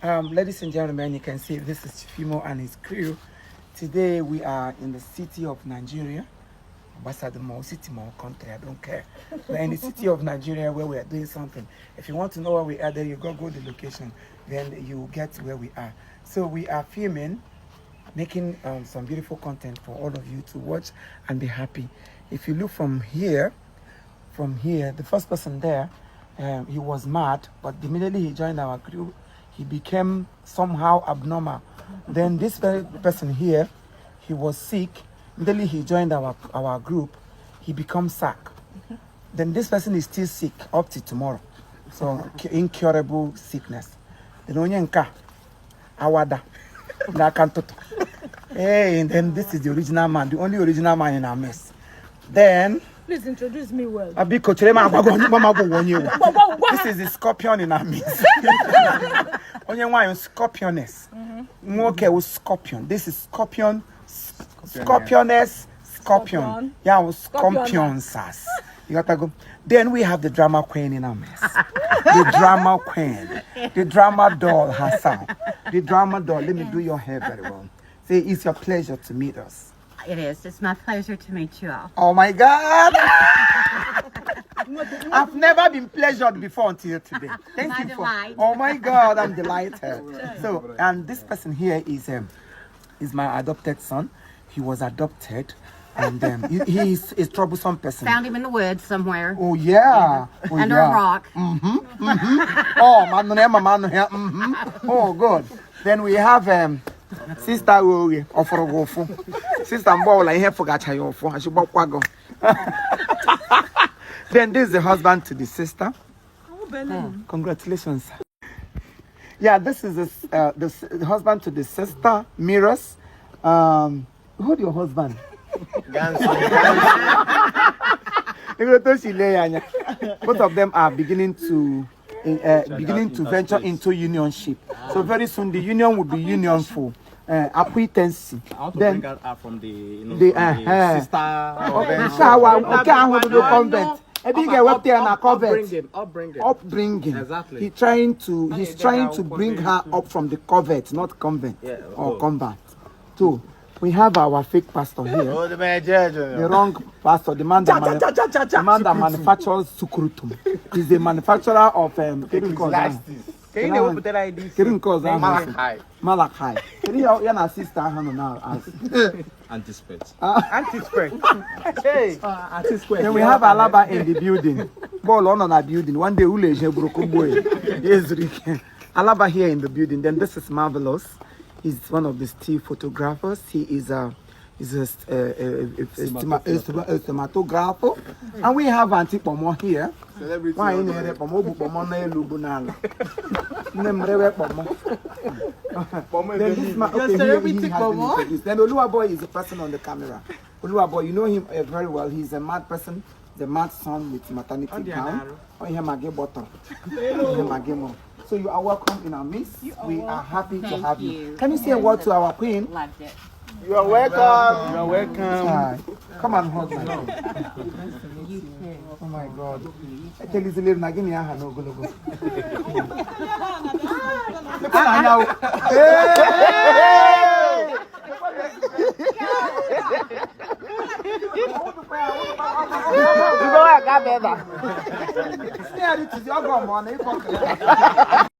Ladies and gentlemen, you can see this is Chifimo and his crew. Today we are in the city of Nigeria. More city, more country, I don't care. We're in the city of Nigeria where we are doing something. If you want to know where we are, there you go the location, then you get where we are. So we are filming, making some beautiful content for all of you to watch and be happy. If you look from here, the first person there, he was mad, but immediately he joined our crew, he became somehow abnormal. Then this very person here, he was sick. Immediately he joined our group, he becomes sick. Then this person is still sick up to tomorrow. So incurable sickness. Then onyenka awada na kantoto. Hey, and then this is the original man, the only original man in our mess. Then please introduce me well. This is the scorpion in our midst. Only one is scorpioness. Okay, with scorpion. This is scorpion. Scorpioness, scorpion. Yeah, with scorpions. You gotta go. Then we have the drama queen in our mess. The drama queen. The drama doll herself. The drama doll. Let me do your hair very well. Say, it's your pleasure to meet us. It is. It's my pleasure to meet you all. Oh my God! I've never been pleasured before until today. Thank you for. Oh my God, I'm delighted. So, and this person here is my adopted son. He was adopted, and he is a troublesome person. Found him in the woods somewhere. Oh yeah. Oh, under a rock. Oh man. Oh good. Then we have Sister Oye Oforogofu. Sister Mbola here for Gachayofo. Then this is the husband to the sister. Congratulations. Yeah, this is the husband to the sister, Mirrors. Who's your husband? Both of them are beginning to venture into unionship. So very soon the union will be unionful. Acquaintance. Then from the sister convent. I think I worked there in a convent. Upbringing. Exactly. He's trying to bring her up from the convent, not convent or combat. So we have our fake pastor here. The wrong pastor, the man that manufactures sukrutum. He's the manufacturer of Malachi. You're an assistant now as anticipate. Hey. Then we have Alaba in the building. Ball on a building. One day Alaba here in the building. Then this is Marvelous. He's one of the still photographers. He is a cinematographer. And we have Auntie Pomo here. Why in here? Pomo na elubunala. Then Oluwaboy is a person on the camera. Oluwaboy, you know him very well. He's a mad person, the mad son with maternity gown. Maggi bottle. So you are welcome in our midst. We are happy to have you. Can you say a word to our queen? Loved it. You are welcome. You are welcome. Come on, hug me. You too. Oh my God. I tell you to live Nagini. I no go. Look at her now. You know I got better.